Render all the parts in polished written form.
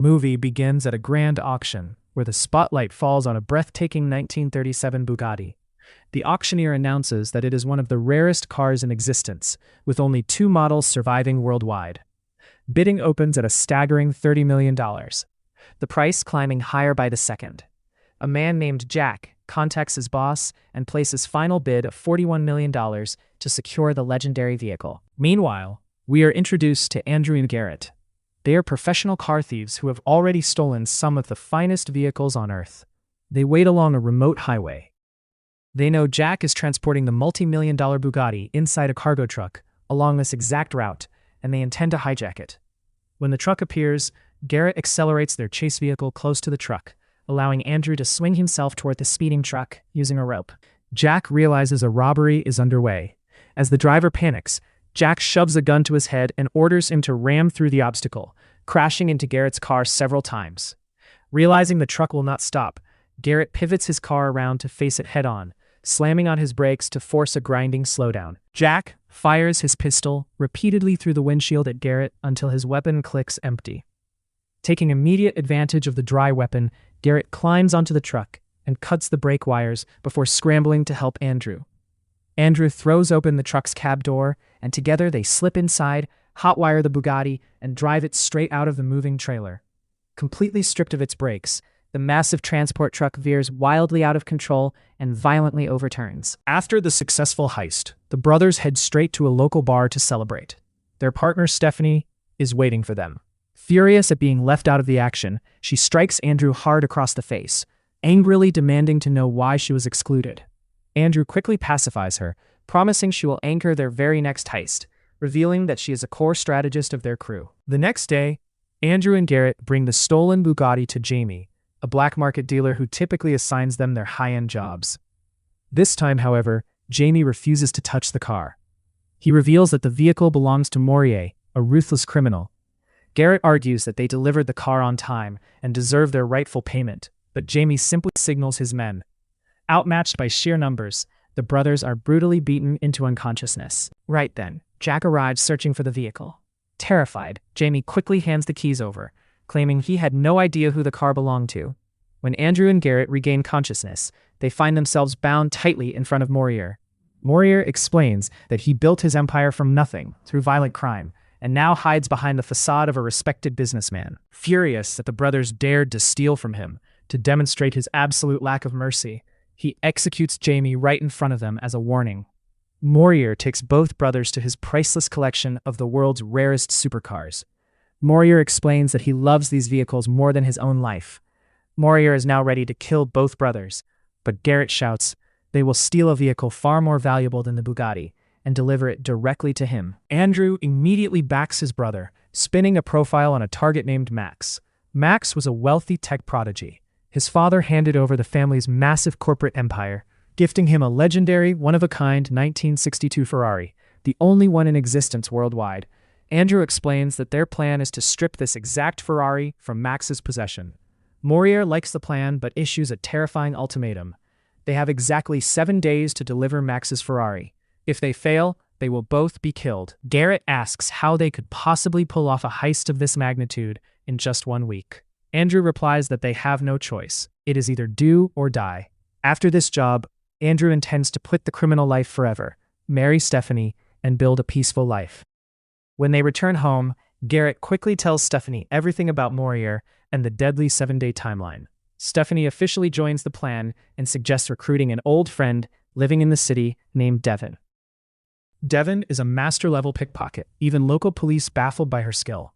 Movie begins at a grand auction, where the spotlight falls on a breathtaking 1937 Bugatti. The auctioneer announces that it is one of the rarest cars in existence, with only 2 models surviving worldwide. Bidding opens at a staggering $30 million, the price climbing higher by the second. A man named Jack contacts his boss and places final bid of $41 million to secure the legendary vehicle. Meanwhile, we are introduced to Andrew and Garrett. They are professional car thieves who have already stolen some of the finest vehicles on Earth. They wait along a remote highway. They know Jack is transporting the multi-million-dollar Bugatti inside a cargo truck along this exact route, and they intend to hijack it. When the truck appears, Garrett accelerates their chase vehicle close to the truck, allowing Andrew to swing himself toward the speeding truck using a rope. Jack realizes a robbery is underway. As the driver panics, Jack shoves a gun to his head and orders him to ram through the obstacle, crashing into Garrett's car several times. Realizing the truck will not stop, Garrett pivots his car around to face it head-on, slamming on his brakes to force a grinding slowdown. Jack fires his pistol repeatedly through the windshield at Garrett until his weapon clicks empty. Taking immediate advantage of the dry weapon, Garrett climbs onto the truck and cuts the brake wires before scrambling to help Andrew. Andrew throws open the truck's cab door, and together they slip inside, hotwire the Bugatti, and drive it straight out of the moving trailer. Completely stripped of its brakes, the massive transport truck veers wildly out of control and violently overturns. After the successful heist, the brothers head straight to a local bar to celebrate. Their partner, Stephanie, is waiting for them. Furious at being left out of the action, she strikes Andrew hard across the face, angrily demanding to know why she was excluded. Andrew quickly pacifies her, promising she will anchor their very next heist, revealing that she is a core strategist of their crew. The next day, Andrew and Garrett bring the stolen Bugatti to Jamie, a black market dealer who typically assigns them their high-end jobs. This time, however, Jamie refuses to touch the car. He reveals that the vehicle belongs to Morier, a ruthless criminal. Garrett argues that they delivered the car on time and deserve their rightful payment, but Jamie simply signals his men. Outmatched by sheer numbers, the brothers are brutally beaten into unconsciousness. Right then, Jack arrives searching for the vehicle. Terrified, Jamie quickly hands the keys over, claiming he had no idea who the car belonged to. When Andrew and Garrett regain consciousness, they find themselves bound tightly in front of Morier. Morier explains that he built his empire from nothing, through violent crime, and now hides behind the facade of a respected businessman. Furious that the brothers dared to steal from him, to demonstrate his absolute lack of mercy, he executes Jamie right in front of them as a warning. Morier takes both brothers to his priceless collection of the world's rarest supercars. Morier explains that he loves these vehicles more than his own life. Morier is now ready to kill both brothers, but Garrett shouts they will steal a vehicle far more valuable than the Bugatti and deliver it directly to him. Andrew immediately backs his brother, spinning a profile on a target named Max. Max was a wealthy tech prodigy. His father handed over the family's massive corporate empire, gifting him a legendary, one-of-a-kind 1962 Ferrari, the only one in existence worldwide. Andrew explains that their plan is to strip this exact Ferrari from Max's possession. Morier likes the plan but issues a terrifying ultimatum. They have exactly 7 days to deliver Max's Ferrari. If they fail, they will both be killed. Garrett asks how they could possibly pull off a heist of this magnitude in just 1 week. Andrew replies that they have no choice. It is either do or die. After this job, Andrew intends to quit the criminal life forever, marry Stephanie, and build a peaceful life. When they return home, Garrett quickly tells Stephanie everything about Morier and the deadly 7-day timeline. Stephanie officially joins the plan and suggests recruiting an old friend living in the city named Devin. Devin is a master-level pickpocket, even local police baffled by her skill.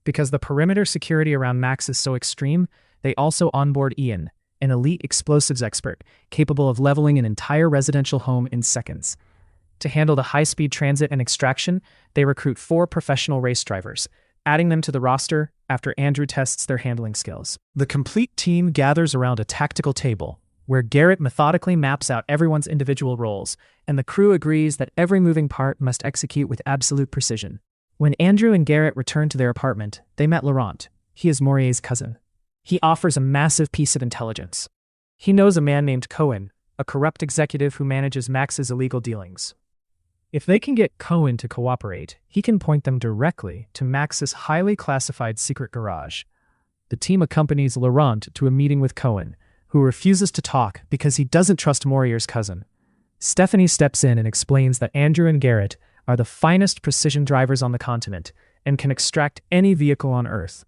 Because the perimeter security around Max is so extreme, they also onboard Ian, an elite explosives expert, capable of leveling an entire residential home in seconds. To handle the high-speed transit and extraction, they recruit 4 professional race drivers, adding them to the roster after Andrew tests their handling skills. The complete team gathers around a tactical table, where Garrett methodically maps out everyone's individual roles, and the crew agrees that every moving part must execute with absolute precision. When Andrew and Garrett return to their apartment, they met Laurent. He is Morier's cousin. He offers a massive piece of intelligence. He knows a man named Cohen, a corrupt executive who manages Max's illegal dealings. If they can get Cohen to cooperate, he can point them directly to Max's highly classified secret garage. the team accompanies Laurent to a meeting with Cohen, who refuses to talk because he doesn't trust Moriar's cousin. Stephanie steps in and explains that Andrew and Garrett are the finest precision drivers on the continent and can extract any vehicle on Earth.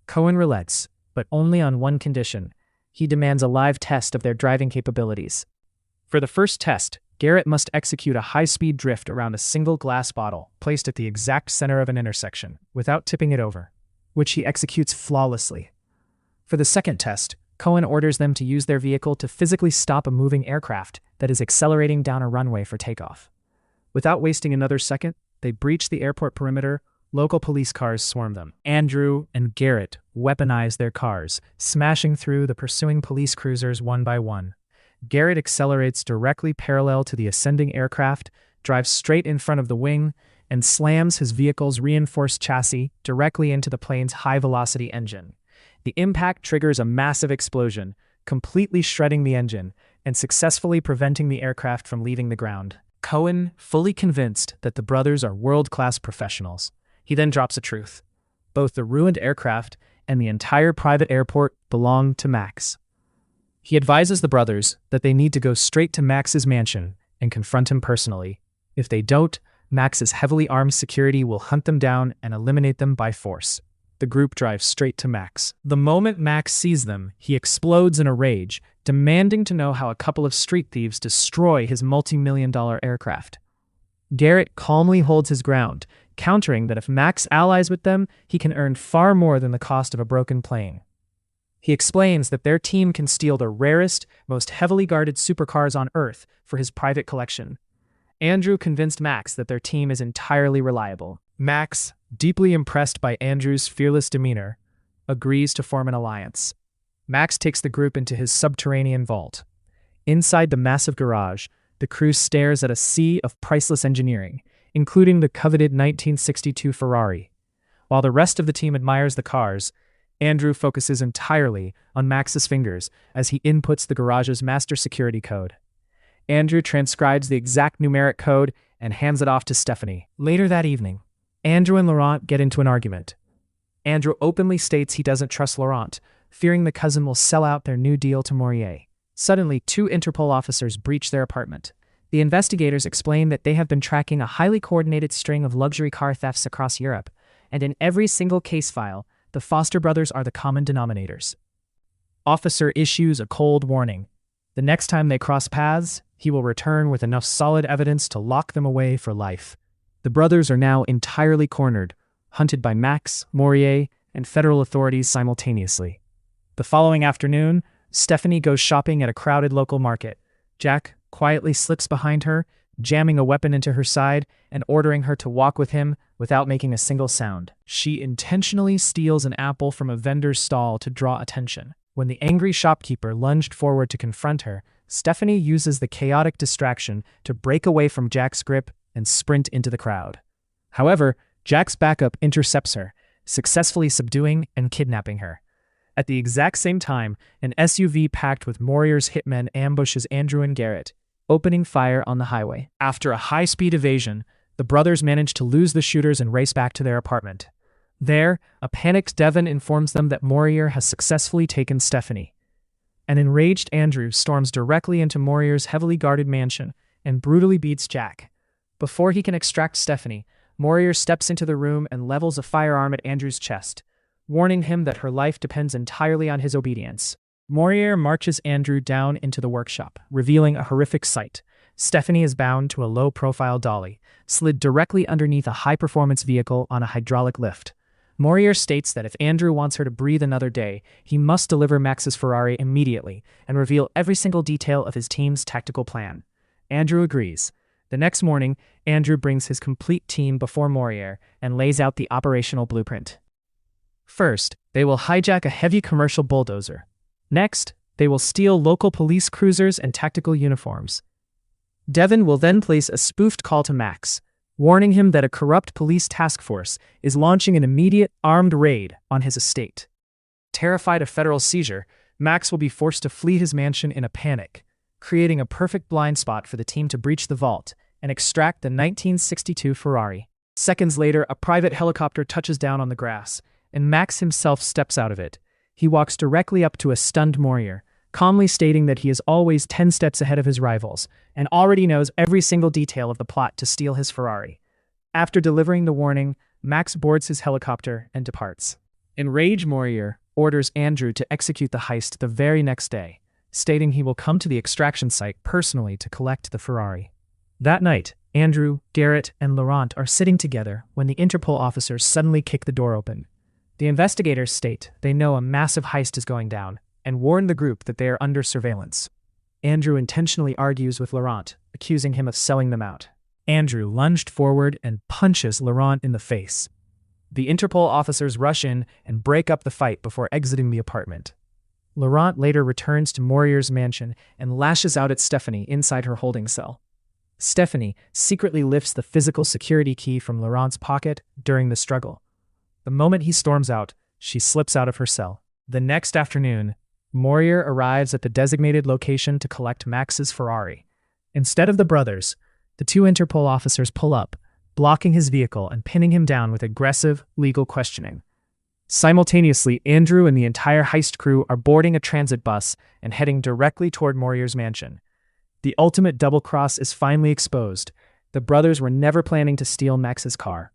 Cohen relents, but only on one condition. He demands a live test of their driving capabilities. For the first test, Garrett must execute a high-speed drift around a single glass bottle placed at the exact center of an intersection, without tipping it over, which he executes flawlessly. For the second test, Cohen orders them to use their vehicle to physically stop a moving aircraft that is accelerating down a runway for takeoff. Without wasting another second, they breach the airport perimeter. Local police cars swarm them. Andrew and Garrett weaponize their cars, smashing through the pursuing police cruisers one by one. Garrett accelerates directly parallel to the ascending aircraft, drives straight in front of the wing, and slams his vehicle's reinforced chassis directly into the plane's high-velocity engine. The impact triggers a massive explosion, completely shredding the engine and successfully preventing the aircraft from leaving the ground. Cohen, fully convinced that the brothers are world-class professionals. He then drops a truth. Both the ruined aircraft and the entire private airport belong to Max. He advises the brothers that they need to go straight to Max's mansion and confront him personally. If they don't, Max's heavily armed security will hunt them down and eliminate them by force. The group drives straight to Max. The moment Max sees them, he explodes in a rage, demanding to know how a couple of street thieves destroy his multi-million-dollar aircraft. Garrett calmly holds his ground, countering that if Max allies with them, he can earn far more than the cost of a broken plane. He explains that their team can steal the rarest, most heavily guarded supercars on Earth for his private collection. Andrew convinced Max that their team is entirely reliable. Max, deeply impressed by Andrew's fearless demeanor, agrees to form an alliance. Max takes the group into his subterranean vault. Inside the massive garage, the crew stares at a sea of priceless engineering, including the coveted 1962 Ferrari. While the rest of the team admires the cars, Andrew focuses entirely on Max's fingers as he inputs the garage's master security code. Andrew transcribes the exact numeric code and hands it off to Stephanie. Later that evening, Andrew and Laurent get into an argument. Andrew openly states he doesn't trust Laurent, fearing the cousin will sell out their new deal to Morier. Suddenly, 2 Interpol officers breach their apartment. The investigators explain that they have been tracking a highly coordinated string of luxury car thefts across Europe, and in every single case file, the Foster brothers are the common denominators. Officer issues a cold warning. The next time they cross paths, he will return with enough solid evidence to lock them away for life. The brothers are now entirely cornered, hunted by Max, Morier, and federal authorities simultaneously. The following afternoon, Stephanie goes shopping at a crowded local market. Jack quietly slips behind her, jamming a weapon into her side and ordering her to walk with him without making a single sound. She intentionally steals an apple from a vendor's stall to draw attention. When the angry shopkeeper lunged forward to confront her, Stephanie uses the chaotic distraction to break away from Jack's grip and sprint into the crowd. However, Jack's backup intercepts her, successfully subduing and kidnapping her. At the exact same time, an SUV packed with Moriar's hitmen ambushes Andrew and Garrett, opening fire on the highway. After a high-speed evasion, the brothers manage to lose the shooters and race back to their apartment. There, a panicked Devon informs them that Moriar has successfully taken Stephanie. An enraged Andrew storms directly into Moriar's heavily guarded mansion and brutally beats Jack. Before he can extract Stephanie, Moriar steps into the room and levels a firearm at Andrew's chest, warning him that her life depends entirely on his obedience. Moriar marches Andrew down into the workshop, revealing a horrific sight. Stephanie is bound to a low-profile dolly, slid directly underneath a high-performance vehicle on a hydraulic lift. Moriar states that if Andrew wants her to breathe another day, he must deliver Max's Ferrari immediately and reveal every single detail of his team's tactical plan. Andrew agrees. The next morning, Andrew brings his complete team before Moriar and lays out the operational blueprint. First, they will hijack a heavy commercial bulldozer. Next, they will steal local police cruisers and tactical uniforms. Devon will then place a spoofed call to Max, warning him that a corrupt police task force is launching an immediate armed raid on his estate. Terrified of federal seizure, Max will be forced to flee his mansion in a panic, creating a perfect blind spot for the team to breach the vault and extract the 1962 Ferrari. Seconds later, a private helicopter touches down on the grass, and Max himself steps out of it, He walks directly up to a stunned Morier, calmly stating that he is always 10 steps ahead of his rivals and already knows every single detail of the plot to steal his Ferrari. After delivering the warning, Max boards his helicopter and departs. Enraged Morier orders Andrew to execute the heist the very next day, stating he will come to the extraction site personally to collect the Ferrari. That night, Andrew, Garrett, and Laurent are sitting together when the Interpol officers suddenly kick the door open. The investigators state they know a massive heist is going down and warn the group that they are under surveillance. Andrew intentionally argues with Laurent, accusing him of selling them out. Andrew lunged forward and punches Laurent in the face. The Interpol officers rush in and break up the fight before exiting the apartment. Laurent later returns to Morier's mansion and lashes out at Stephanie inside her holding cell. Stephanie secretly lifts the physical security key from Laurent's pocket during the struggle. The moment he storms out, she slips out of her cell. The next afternoon, Morier arrives at the designated location to collect Max's Ferrari. Instead of the brothers, the two Interpol officers pull up, blocking his vehicle and pinning him down with aggressive, legal questioning. Simultaneously, Andrew and the entire heist crew are boarding a transit bus and heading directly toward Morier's mansion. The ultimate double-cross is finally exposed. The brothers were never planning to steal Max's car.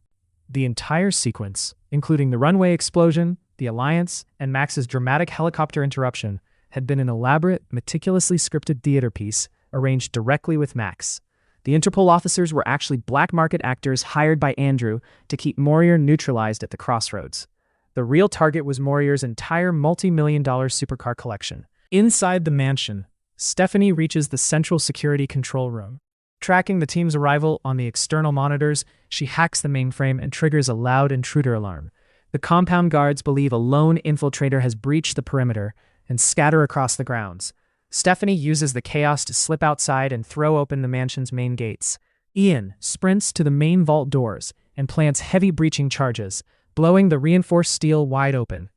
The entire sequence, including the runway explosion, the alliance, and Max's dramatic helicopter interruption, had been an elaborate, meticulously scripted theater piece arranged directly with Max. The Interpol officers were actually black market actors hired by Andrew to keep Morier neutralized at the crossroads. The real target was Morier's entire multi-million-dollar supercar collection. Inside the mansion, Stephanie reaches the central security control room. Tracking the team's arrival on the external monitors, she hacks the mainframe and triggers a loud intruder alarm. The compound guards believe a lone infiltrator has breached the perimeter and scatter across the grounds. Stephanie uses the chaos to slip outside and throw open the mansion's main gates. Ian sprints to the main vault doors and plants heavy breaching charges, blowing the reinforced steel wide open.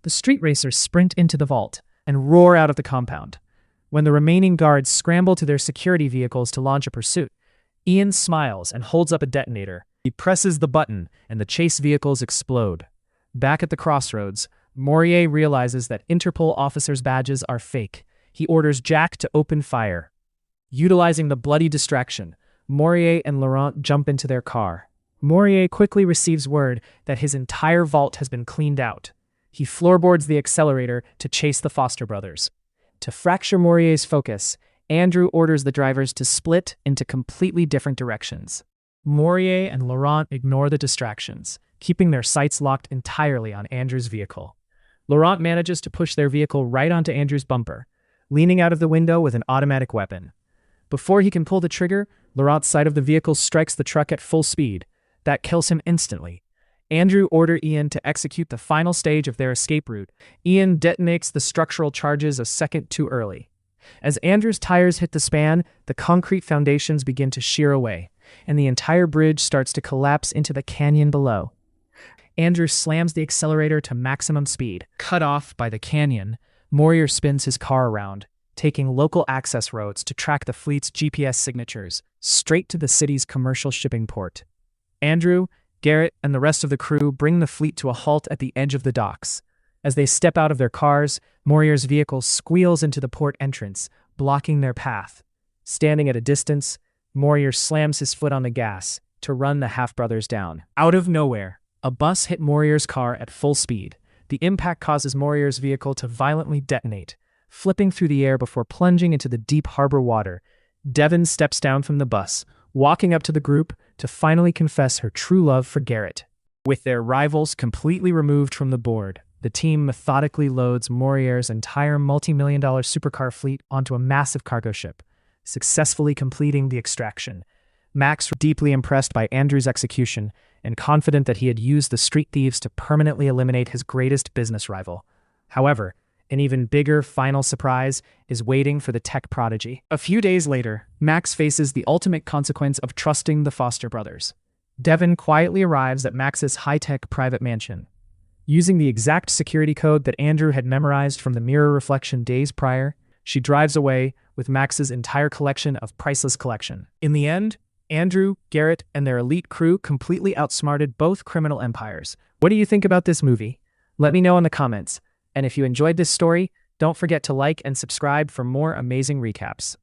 The street racers sprint into the vault and roar out of the compound. When the remaining guards scramble to their security vehicles to launch a pursuit, Ian smiles and holds up a detonator. He presses the button, and the chase vehicles explode. Back at the crossroads, Morier realizes that Interpol officers' badges are fake. He orders Jack to open fire. Utilizing the bloody distraction, Morier and Laurent jump into their car. Morier quickly receives word that his entire vault has been cleaned out. He floorboards the accelerator to chase the Foster brothers. To fracture Morier's focus, Andrew orders the drivers to split into completely different directions. Morier and Laurent ignore the distractions, keeping their sights locked entirely on Andrew's vehicle. Laurent manages to push their vehicle right onto Andrew's bumper, leaning out of the window with an automatic weapon. Before he can pull the trigger, Laurent's side of the vehicle strikes the truck at full speed. That kills him instantly. Andrew orders Ian to execute the final stage of their escape route. Ian detonates the structural charges a second too early. As Andrew's tires hit the span, the concrete foundations begin to shear away, and the entire bridge starts to collapse into the canyon below. Andrew slams the accelerator to maximum speed. Cut off by the canyon, Morier spins his car around, taking local access roads to track the fleet's GPS signatures straight to the city's commercial shipping port. Andrew, Garrett, and the rest of the crew bring the fleet to a halt at the edge of the docks. As they step out of their cars, Morier's vehicle squeals into the port entrance, blocking their path. Standing at a distance, Morier slams his foot on the gas to run the half-brothers down. Out of nowhere, a bus hit Morier's car at full speed. The impact causes Morier's vehicle to violently detonate, flipping through the air before plunging into the deep harbor water. Devon steps down from the bus, walking up to the group to finally confess her true love for Garrett. With their rivals completely removed from the board, the team methodically loads Morier's entire multi-million-dollar supercar fleet onto a massive cargo ship, successfully completing the extraction. Max was deeply impressed by Andrew's execution and confident that he had used the street thieves to permanently eliminate his greatest business rival. However, an even bigger final surprise is waiting for the tech prodigy. A few days later, Max faces the ultimate consequence of trusting the Foster brothers. Devon quietly arrives at Max's high-tech private mansion. Using the exact security code that Andrew had memorized from the mirror reflection days prior, she drives away with Max's entire collection of priceless collection. In the end, Andrew, Garrett, and their elite crew completely outsmarted both criminal empires. What do you think about this movie? Let me know in the comments. And if you enjoyed this story, don't forget to like and subscribe for more amazing recaps.